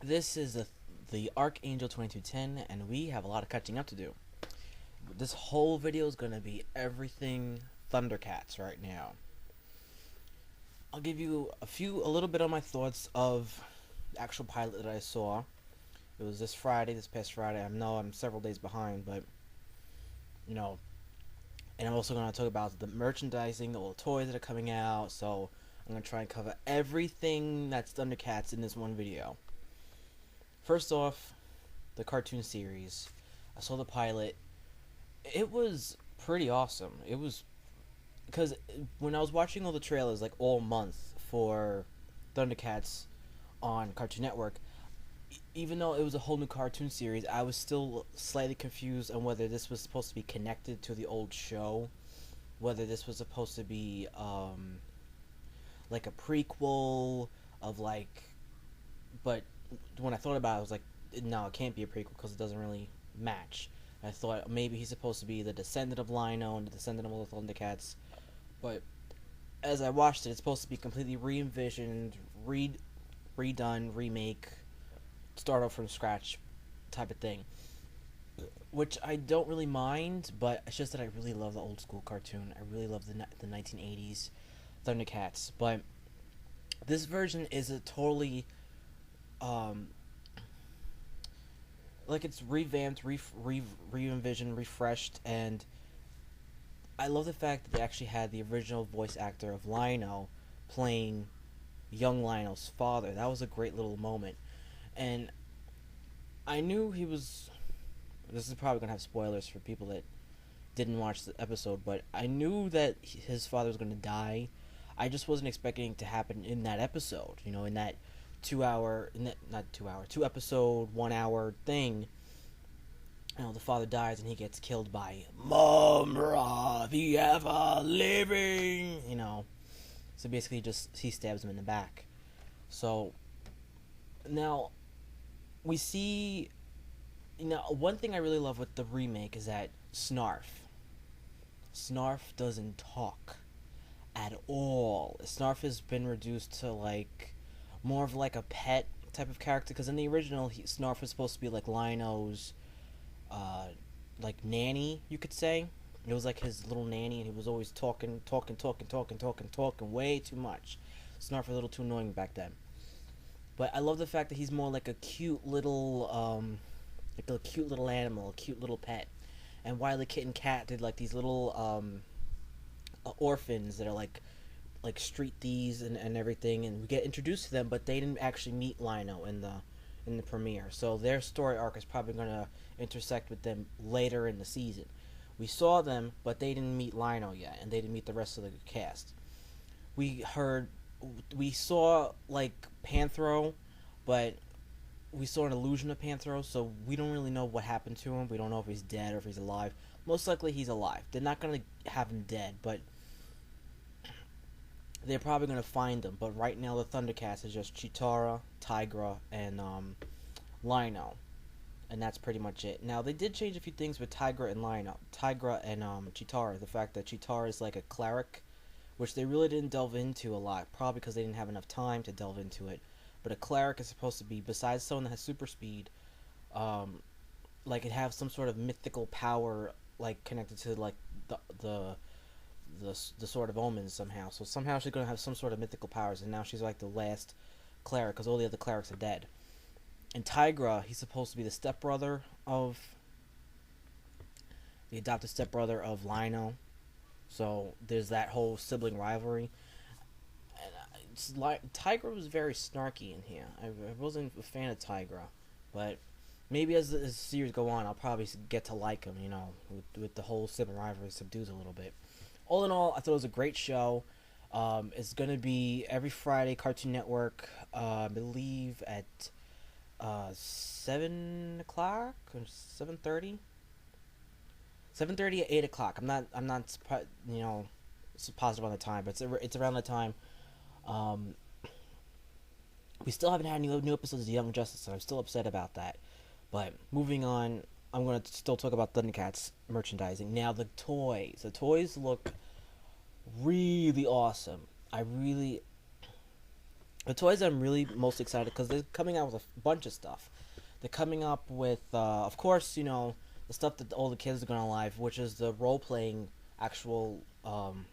This is the Archangel 2210, and we have a lot of catching up to do. This whole video is going to be everything Thundercats right now. I'll give you a little bit of my thoughts of the actual pilot that I saw. It was this past Friday. I know I'm several days behind, but, you know, and I'm also going to talk about the merchandising, the little toys that are coming out, so I'm going to try and cover everything that's Thundercats in this one video. First off, the cartoon series. I saw the pilot. It was pretty awesome. It was because when I was watching all the trailers like all month for Thundercats on Cartoon Network, even though it was a whole new cartoon series, I was still slightly confused on whether this was supposed to be connected to the old show, whether this was supposed to be like a prequel of like, but when I thought about it, I was like, no, it can't be a prequel because it doesn't really match. I thought maybe he's supposed to be the descendant of Lino and the descendant of all the Thundercats, but as I watched it, it's supposed to be completely re-envisioned, redone, remake, start off from scratch type of thing. Which I don't really mind, but it's just that I really love the old school cartoon. I really love the 1980s Thundercats, but this version is a totally um like it's revamped, re-envisioned, refreshed, and I love the fact that they actually had the original voice actor of Lionel playing young Lionel's father. That was a great little moment, and I knew he was. This is probably gonna have spoilers for people that didn't watch the episode, but I knew that his father was gonna die. I just wasn't expecting it to happen in that episode. You know, in that 2 hour, not 2 hour, 2 episode, 1 hour thing. You know, the father dies and he gets killed by Mumra, the ever living. You know, so basically, just he stabs him in the back. So now we see. You know, one thing I really love with the remake is that Snarf doesn't talk at all. Snarf has been reduced to like more of like a pet type of character because in the original, Snarf was supposed to be like Lino's uh, like nanny, you could say. It was like his little nanny, and he was always talking way too much. Snarf was a little too annoying back then. But I love the fact that he's more like a cute little animal, a cute little pet. And Wile E. Kit and Cat did like these little orphans that are like street thieves and everything, and we get introduced to them, but they didn't actually meet Lino in the premiere. So their story arc is probably going to intersect with them later in the season. We saw them, but they didn't meet Lino yet, and they didn't meet the rest of the cast. We heard, we saw like Panthro, but we saw an illusion of Panthro, so we don't really know what happened to him. We don't know if he's dead or if he's alive. Most likely he's alive. They're not going to have him dead, but they're probably going to find him. But right now the Thundercats is just Chitara, Tigra, and Lino. And that's pretty much it. Now they did change a few things with Tigra and Lino. Tigra and Chitara. The fact that Chitara is like a cleric, which they really didn't delve into a lot, probably because they didn't have enough time to delve into it. But a cleric is supposed to be, besides someone that has super speed, um, like it have some sort of mythical power, like connected to like the the the sort of omens somehow. So somehow she's gonna have some sort of mythical powers, and now she's like the last cleric because all the other clerics are dead. And Tigra, he's supposed to be the stepbrother of the adopted stepbrother of Lino. So there's that whole sibling rivalry. And it's like Tigra was very snarky in here. I wasn't a fan of Tigra, but maybe as the series go on, I'll probably get to like him. You know, with the whole sibling rivalry subdues a little bit. All in all, I thought it was a great show. It's gonna be every Friday, Cartoon Network. I believe at 7 o'clock or 7:30. 7:30 at 8 o'clock. I'm not you know positive on the time, but it's around the time. Um, we still haven't had any new episodes of Young Justice, and I'm still upset about that. But moving on, I'm going to still talk about Thundercats merchandising. Now, the toys. The toys look really awesome. The toys I'm really most excited because they're coming out with a bunch of stuff. They're coming up with, of course, the stuff that all the kids are gonna like, which is the role playing actual, an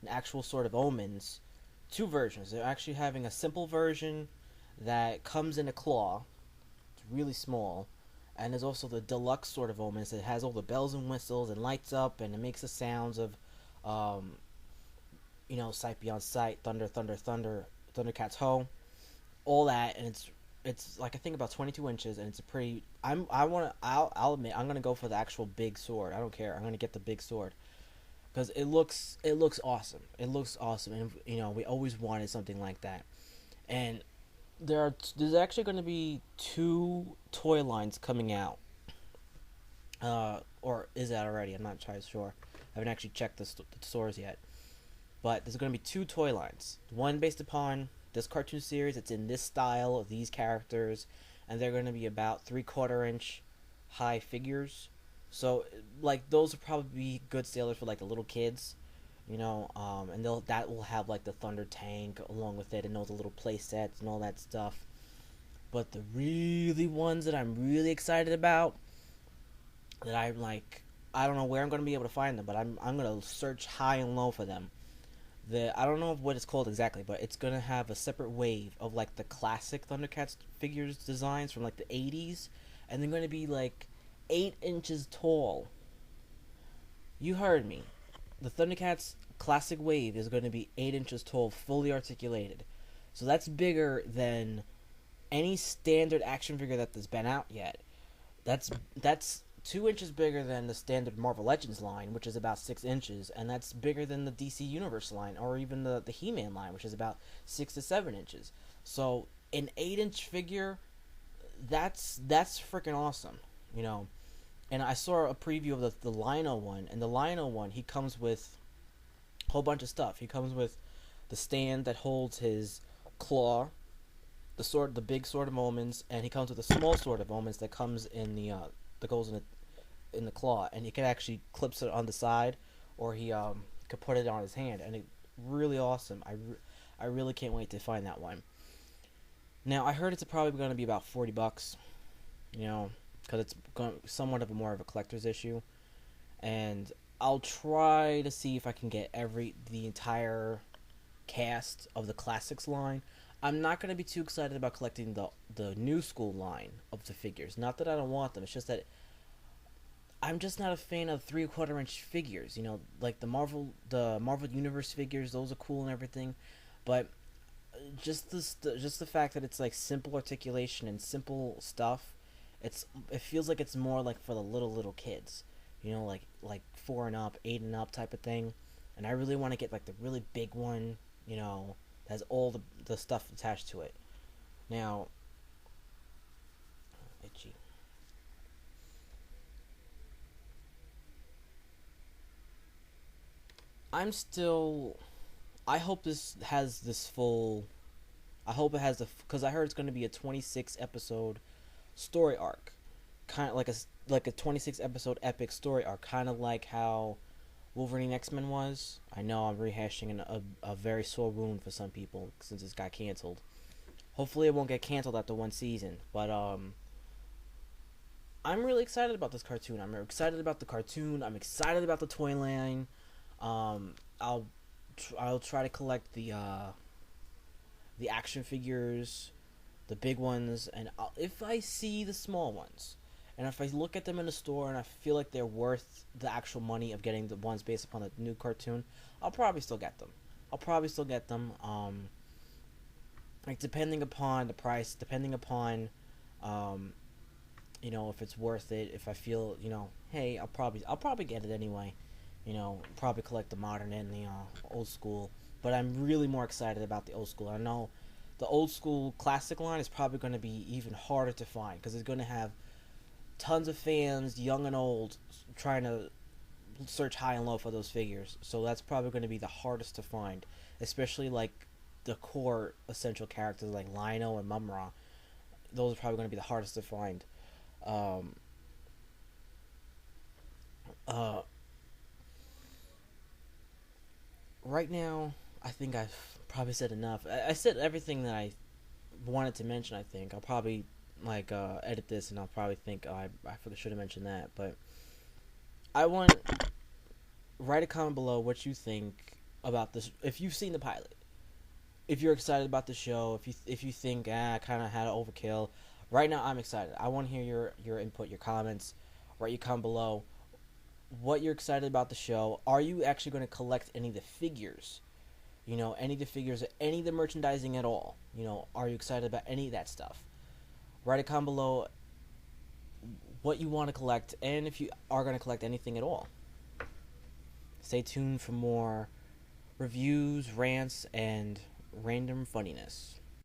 actual sort of omens. Two versions. They're actually having a simple version that comes in a claw. It's really small, and there's also the deluxe sort of omens that has all the bells and whistles and lights up, and it makes the sounds of, um, sight beyond sight, thunder, thunder, thunder, Thundercats ho, all that, and it's like I think about 22 inches, and it's a pretty. I'll admit I'm gonna go for the actual big sword. I don't care. I'm gonna get the big sword because it looks awesome. It looks awesome, and we always wanted something like that. And there's actually going to be two toy lines coming out, or is that already? I'm not entirely sure. I haven't actually checked the stores yet. But there's going to be two toy lines. One based upon this cartoon series. It's in this style of these characters, and they're going to be about 3/4 inch high figures. So like those will probably be good sailors for like the little kids, and that will have like the thunder tank along with it, and all the little play sets and all that stuff. But the really ones that I'm really excited about, that I'm like, I don't know where I'm going to be able to find them, but I'm going to search high and low for them. I don't know what it's called exactly, but it's gonna have a separate wave of like the classic Thundercats figures designs from like the '80s, and they're gonna be like 8 inches tall. You heard me. The Thundercats classic wave is gonna be 8 inches tall, fully articulated. So that's bigger than any standard action figure that has been out yet. That's 2 inches bigger than the standard Marvel Legends line, which is about 6 inches, and that's bigger than the DC Universe line, or even the He-Man line, which is about 6 to 7 inches. So an 8 inch figure, that's freaking awesome, you know. And I saw a preview of the Lino one, and the Lino one, he comes with a whole bunch of stuff. He comes with the stand that holds his claw, the big sword of omens, and he comes with a small sword of omens that comes in that goes in the claw, and he can actually clips it on the side, or he could put it on his hand, and it really awesome. I really can't wait to find that one. Now I heard it's probably going to be about $40, because it's somewhat of a more of a collector's issue, and I'll try to see if I can get the entire cast of the classics line. I'm not going to be too excited about collecting the new school line of the figures. Not that I don't want them. It's just that I'm just not a fan of 3/4 inch figures. Like the Marvel Universe figures. Those are cool and everything, but just the fact that it's like simple articulation and simple stuff. It feels like it's more like for the little kids. Like 4 and up, 8 and up type of thing. And I really want to get like the really big one. That has all the stuff attached to it. Now, itchy. I'm still. I hope this has this full. I hope it has because I heard it's going to be a 26 episode story arc, kind of like a 26 episode epic story arc, kind of like how Wolverine X-Men was. I know I'm rehashing a very sore wound for some people since it got canceled. Hopefully, it won't get canceled after one season, but I'm really excited about this cartoon. I'm excited about the cartoon. I'm excited about the toy line. Um, I'll I'll try to collect the action figures, the big ones, and if I see the small ones, and if I look at them in the store and I feel like they're worth the actual money of getting the ones based upon the new cartoon, I'll probably still get them. I'll probably still get them. Like depending upon the price, depending upon, um, if it's worth it. If I feel, hey, I'll probably get it anyway. Probably collect the modern and the old school. But I'm really more excited about the old school. I know the old school classic line is probably going to be even harder to find because it's going to have tons of fans, young and old, trying to search high and low for those figures. So that's probably going to be the hardest to find, especially like the core essential characters like Lino and Mumra. Those are probably going to be the hardest to find. Um, uh, right now, I think I've probably said enough. I said everything that I wanted to mention. I think I'll probably edit this, and I'll probably think, oh, I should have mentioned that. But I want write a comment below what you think about this. If you've seen the pilot, if you're excited about the show, if you think I kind of had an overkill. Right now, I'm excited. I want to hear your input, your comments. Write your comment below what you're excited about the show. Are you actually going to collect any of the figures? You know, any of the figures, any of the merchandising at all. You know, are you excited about any of that stuff? Write a comment below what you want to collect and if you are going to collect anything at all. Stay tuned for more reviews, rants, and random funniness.